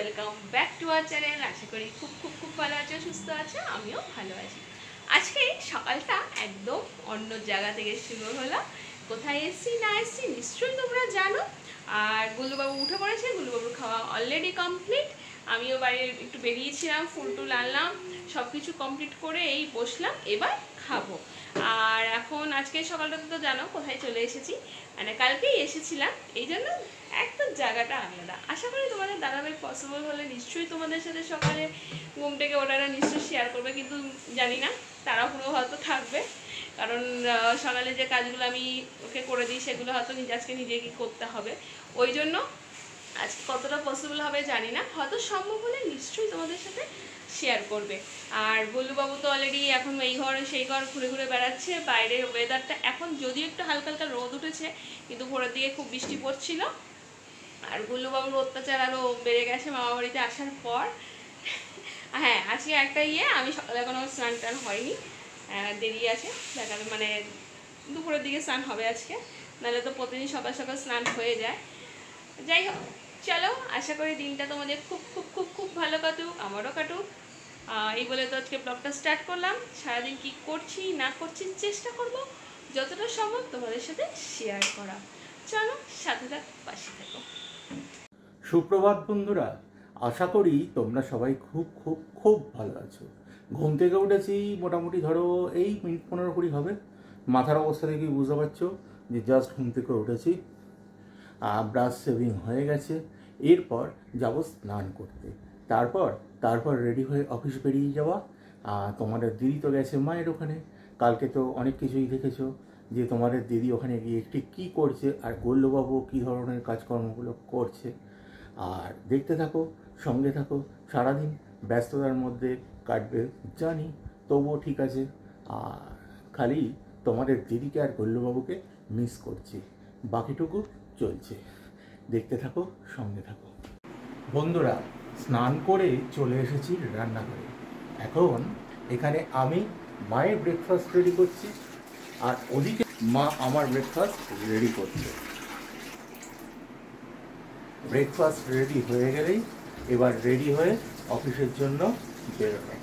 Welcome back to our channel. আশা করি খুব খুব খুব ভালো আছো, সুস্থ আছো, আমিও ভালো আছি। আজকে সকালটা একদম অন্য জায়গা থেকে শুরু হলো। কোথায় এসছি না এসছি নিশ্চয়ই তোমরা জানো। আর গুল্লুবাবু উঠে পড়েছে, গুল্লুবাবুর খাওয়া অলরেডি কমপ্লিট। আমিও বাইরে একটু বেরিয়েছিলাম, ফুল টুল আনলাম, সব কিছু কমপ্লিট করে এই বসলাম, এবার খাবো। আর এখন আজকে সকালটাতে তো জানো কোথায় চলে এসেছি, মানে কালকেই এসেছিলাম, এই জন্য একদম জায়গাটা আলাদা। আশা করি তোমাদের দাদাভাই পসিবল হলে নিশ্চয়ই তোমাদের সাথে সকালে ঘুম থেকে ওঠাটা নিশ্চয়ই শেয়ার করবে, কিন্তু জানি না তাড়াহুড়ো হয়তো থাকবে, কারণ সকালে যে কাজগুলো আমি ওকে করে দিই সেগুলো হয়তো আজকে নিজেকে করতে হবে, ওই জন্য আজকে কতটা পসিবল হবে জানি না, হয়তো সম্ভব হলে নিশ্চয়ই তোমাদের সাথে শেয়ার করবে। আর গোলুবাবু তো অলরেডি এখন এই ঘর সেই ঘর ঘুরে ঘুরে বেড়াচ্ছে। বাইরের ওয়েদারটা এখন যদিও একটু হালকা হালকা রোদ উঠেছে, কিন্তু ভোরের দিকে খুব বৃষ্টি পড়ছিল। আর গুল্লুবাবুর অত্যাচার আরও বেড়ে গেছে মামা বাড়িতে আসার পর। হ্যাঁ, আজকে একটা আমি সকালে এখনও স্নান টান হয়নি, দেরি আছে, দেখাবে মানে দুপুরের দিকে স্নান হবে আজকে, নাহলে তো প্রতিদিন সকাল সকাল স্নান হয়ে যায়। যাই হোক, চলো, আশা করি দিনটা তোমাদের খুব খুব খুব খুব ভালো কাটুক, আমারও কাটুক। এই বলে তো আজকে ব্লগটা স্টার্ট করলাম। সারাদিন কি করছি না করছি চেষ্টা করব যতটা সম্ভব তোমাদের সাথে শেয়ার করা। চলো, সাথে থাকো, পাশে থাকো। সুপ্রভাত বন্ধুরা, আশা করি তোমরা সবাই খুব খুব খুব ভালো আছো। ঘুম থেকে উঠেছি মোটামুটি ধরো এই মিনিট 15-20 হবে। মাথার অবস্থা দেখে বুঝতে পারছো যে জাস্ট ঘুম থেকে উঠেছি, ব্রাশ শেভিং হয়ে গেছে। এরপর যাব স্নান করতে, তারপর রেডি হয়ে অফিস বেরিয়ে যাওয়া। তোমাদের দিদি তো গেছে মায়ের ওখানে। কালকে তো অনেক কিছুই দেখেছো যে তোমাদের দিদি ওখানে গিয়ে ঠিক কী করছে আর গোল্লবাবু কী ধরনের কাজকর্মগুলো করছে। আর দেখতে থাকো, সঙ্গে থাকো, সারাদিন ব্যস্ততার মধ্যে কাটবে জানি, তবুও ঠিক আছে। আর খালি তোমাদের দিদিকে আর গোল্লবাবুকে মিস করছি, বাকিটুকু চলছে। দেখতে থাকো, সঙ্গে থাকো। বন্ধুরা, স্নান করে চলে এসেছি রান্নাঘরে। এখন এখানে আমি মায়ের ব্রেকফাস্ট রেডি করছি, আর ওদিকে মা আমার ব্রেকফাস্ট রেডি করছে। ব্রেকফাস্ট রেডি হয়ে গেলেই এবার রেডি হয়ে অফিসের জন্য বেরোবে।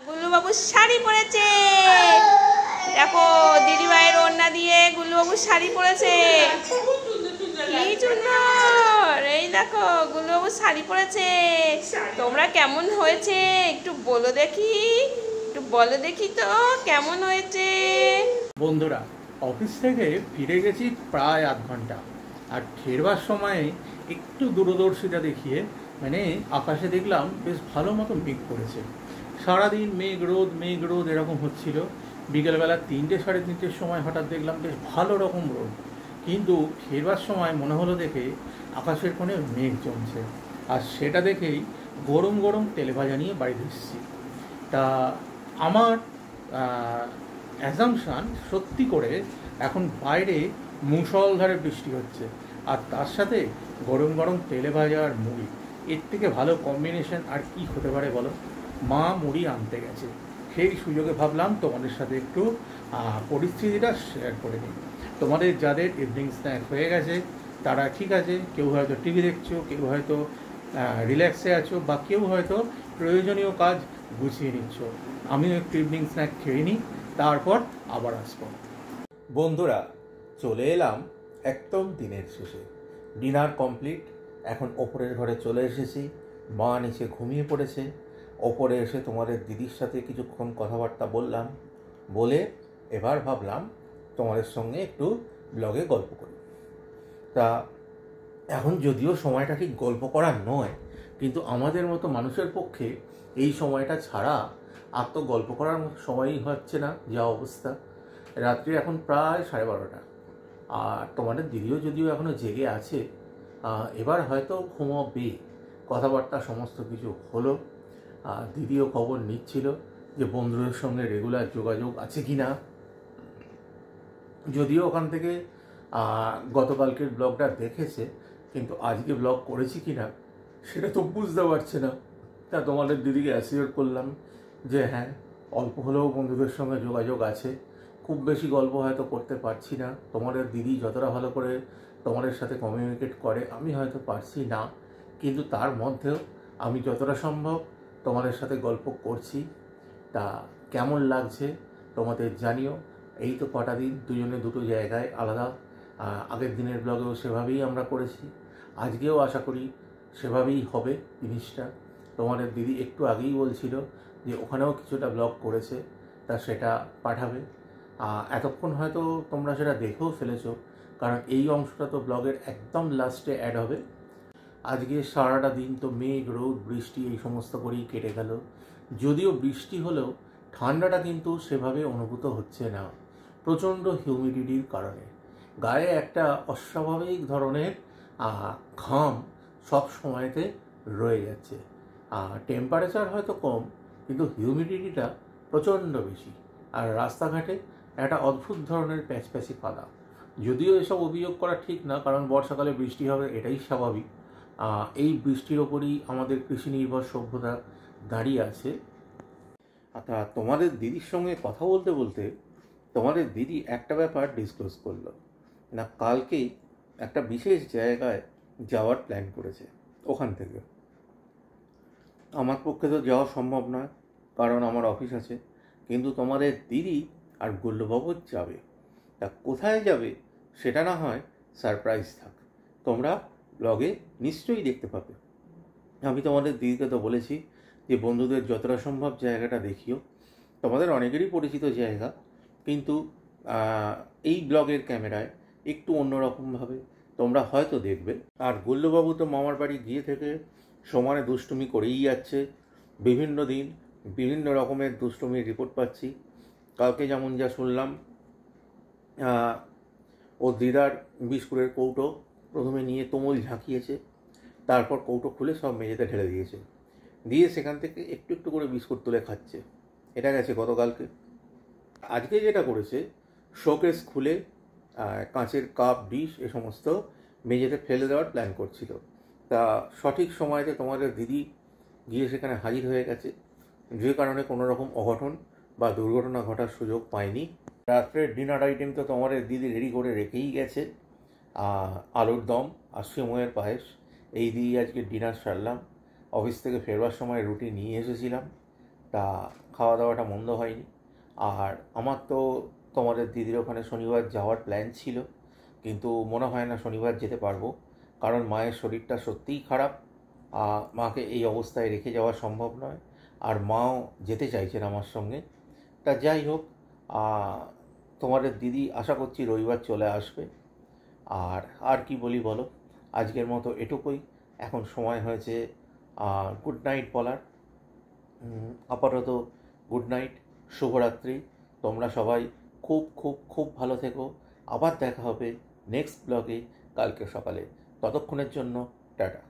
গুল্লুবাবু শাড়ি পরেছে, দেখো দিদিভাইয়ের ওড়না দিয়ে গুল্লুবাবু শাড়ি পরেছে, কি সুন্দর। এই দেখো গুল্লুবাবু শাড়ি পরেছে, তোমরা কেমন হয়েছে একটু বলো দেখি, একটু বলো দেখি তো কেমন হয়েছে। বন্ধুরা, অফিস থেকে ফিরে গেছি প্রায় আধ ঘন্টা, আর ফেরবার সময়ে একটু দূরদর্শিতা দেখিয়ে মানে আকাশে দেখলাম বেশ ভালো মতো মেঘ পড়েছে। সারাদিন মেঘ রোদ এরকম হচ্ছিল। বিকেলবেলা 3-3:30 সময় হঠাৎ দেখলাম বেশ ভালো রকম রোদ, কিন্তু ফেরবার সময় মনে হলো দেখে আকাশের কোণে মেঘ জমছে, আর সেটা দেখেই গরম গরম তেলে ভাজা নিয়ে বাড়িতে এসেছি। তা আমার অ্যাজামশান সত্যি করে এখন বাইরে মুষলধারে বৃষ্টি হচ্ছে, আর তার সাথে গরম গরম তেলে ভাজা আর মুড়ি, এর থেকে ভালো কম্বিনেশন আর কি হতে পারে বলো। মা মুড়ি আনতে গেছে, সেই সুযোগে ভাবলাম তোমাদের সাথে একটু পরিস্থিতিটা শেয়ার করে নিই। তোমাদের যাদের ইভিনিং স্ন্যাক হয়ে গেছে তারা ঠিক আছে, কেউ হয়তো টিভি দেখছো, কেউ হয়তো রিল্যাক্সে আছো, বা কেউ হয়তো প্রয়োজনীয় কাজ গুছিয়ে নিচ্ছ। আমিও একটু ইভিনিং স্ন্যাক খেয়ে নিই, তারপর আবার আসবো। বন্ধুরা, চলে এলাম একদম দিনের শেষে। ডিনার কমপ্লিট, এখন ওপরের ঘরে চলে এসেছি। মা নিচে ঘুমিয়ে পড়েছে। ওপরে এসে তোমাদের দিদির সাথে কিছুক্ষণ কথাবার্তা বললাম, বলে এবার ভাবলাম তোমাদের সঙ্গে একটু ব্লগে গল্প করি। তা এখন যদিও সময়টা ঠিক গল্প করার নয়, কিন্তু আমাদের মতো মানুষের পক্ষে এই সময়টা ছাড়া আর তো গল্প করার সময়ই হচ্ছে না, যা অবস্থা। রাত্রি এখন প্রায় 12:30, আর তোমাদের দিদিও যদিও এখনও জেগে আছে, এবার হয়তো ঘুমাবে। কথাবার্তা সমস্ত কিছু হলো, দিদিও খবর নিচ্ছিল যে বন্ধুদের সঙ্গে রেগুলার যোগাযোগ আছে কি না। যদিও ওখান থেকে গতকালকের ব্লগটা দেখেছে, কিন্তু আজকে ব্লগ করেছি কি না সেটা তো বুঝতে পারছে না। তা তোমাদের দিদিকে অ্যাসিওর করলাম যে হ্যাঁ, অল্প হলেও বন্ধুদের সঙ্গে যোগাযোগ আছে, খুব বেশি গল্প হয়তো করতে পারছি না। তোমাদের দিদি যতটা ভালো করে তোমাদের সাথে কমিউনিকেট করে আমি হয়তো পারছি না, কিন্তু তার মধ্যেও আমি যতটা সম্ভব তোমাদের সাথে গল্প করছি, তা কেমন লাগছে তোমাদের জানিও। এই তো কটা দিন দুজনে দুটো জায়গায় আলাদা, আগের দিনের ব্লগেও সেভাবেই আমরা করেছি, আজকেও আশা করি সেভাবেই হবে জিনিসটা। তোমাদের দিদি একটু আগেই বলছিল যে ওখানেও কিছুটা ব্লগ করেছে, তা সেটা পাঠাবে। এতক্ষণ হয়তো তোমরা সেটা দেখেও ফেলেছো, কারণ এই অংশটা তো ব্লগের একদম লাস্টে অ্যাড হবে। আজকে সারাটা দিন তো মেঘ, রোদ, বৃষ্টি এই সমস্ত করেই কেটে গেল। যদিও বৃষ্টি হলেও ঠান্ডাটা কিন্তু সেভাবে অনুভূত হচ্ছে না, প্রচণ্ড হিউমিডিটির কারণে। গায়ে একটা অস্বাভাবিক ধরনের ঘাম সব সময়তে রয়ে যাচ্ছে। টেম্পারেচার হয়তো কম, কিন্তু হিউমিডিটিটা প্রচণ্ড বেশি। আর রাস্তাঘাটে একটা অদ্ভুত ধরনের প্যাচপ্যাচি কাদা। যদিও এসব অভিযোগ করা ঠিক না, কারণ বর্ষাকালে বৃষ্টি হবে, এটাই স্বাভাবিক। এই বৃষ্টির ওপরই আমাদের কৃষি নির্ভর সভ্যতা দাঁড়িয়ে আছে। তোমাদের দিদির সঙ্গে কথা বলতে বলতে তোমাদের দিদি একটা ব্যাপার ডিসক্লোজ করলো না, কালকেই একটা বিশেষ জায়গায় যাওয়ার প্ল্যান করেছে। ওখান থেকে আমার পক্ষে তো যাওয়া সম্ভব নয়, কারণ আমার অফিস আছে, কিন্তু তোমাদের দিদি আর গুল্লবাবু যাবে। তা কোথায় যাবে সেটা না হয় সারপ্রাইজ থাক, তোমরা ব্লগে নিশ্চয়ই দেখতে পাবে। আমি তোমাদের দিদিকে তো বলেছি যে বন্ধুদের যতটা সম্ভব জায়গাটা দেখিও। তোমাদের অনেকেরই পরিচিত জায়গা, কিন্তু এই ব্লগের ক্যামেরায় একটু অন্যরকমভাবে তোমরা হয়তো দেখবে। আর গুল্লবাবু তো মামার বাড়ি গিয়ে থেকে সমানে দুষ্টুমি করেই যাচ্ছে। বিভিন্ন দিন বিভিন্ন রকমের দুষ্টুমির রিপোর্ট পাচ্ছি। কালকে যেমন যা শুনলাম, ও দিদার বিস্কুটের কৌটো প্রথমে নিয়ে তুমুল ঝাঁকিয়েছে, তারপর কৌটো খুলে সব মেঝেতে ঢেলে দিয়েছে, দিয়ে সেখান থেকে একটু একটু করে বিস্কুট তুলে খাচ্ছে। এটা গেছে গতকালকে। আজকে যেটা করেছে, শোকেস খুলে কাঁচের কাপ, ডিশ এ সমস্ত মেঝেতে ফেলে দেওয়ার প্ল্যান করছিল। তা সঠিক সময়তে তোমাদের দিদি গিয়ে সেখানে হাজির হয়ে গেছে, যে কারণে কোনো রকম অঘটন বা দুর্ঘটনা ঘটার সুযোগ পায়নি। রাত্রের ডিনার আইটেম তো তোমাদের দিদি রেডি করে রেখেই গেছে। আলুর দম আর সিময়ের পায়েস, এই দিয়ে আজকে ডিনার সারলাম। অফিস থেকে ফেরবার সময় রুটি নিয়ে এসেছিলাম, তা খাওয়া দাওয়াটা মন্দ হয়নি। আর আমার তো তোমাদের দিদির ওখানে শনিবার যাওয়ার প্ল্যান ছিল, কিন্তু মনে হয় না শনিবার যেতে পারবো, কারণ মায়ের শরীরটা সত্যিই খারাপ। মাকে এই অবস্থায় রেখে যাওয়া সম্ভব নয়, আর মাও যেতে চাইছেন আমার সঙ্গে। তা যাই হোক, তোমাদের দিদি আশা করছি রবিবার চলে আসবে। আর কি বলি বলো, আজকের মতো এটুকুই। এখন সময় হয়েছে গুড নাইট বলার। আপাতত গুড নাইট, শুভরাত্রি। তোমরা সবাই খুব খুব খুব ভালো থেকো। আবার দেখা হবে নেক্সট ব্লগে কালকে সকালে। ততক্ষণের জন্য টাটা।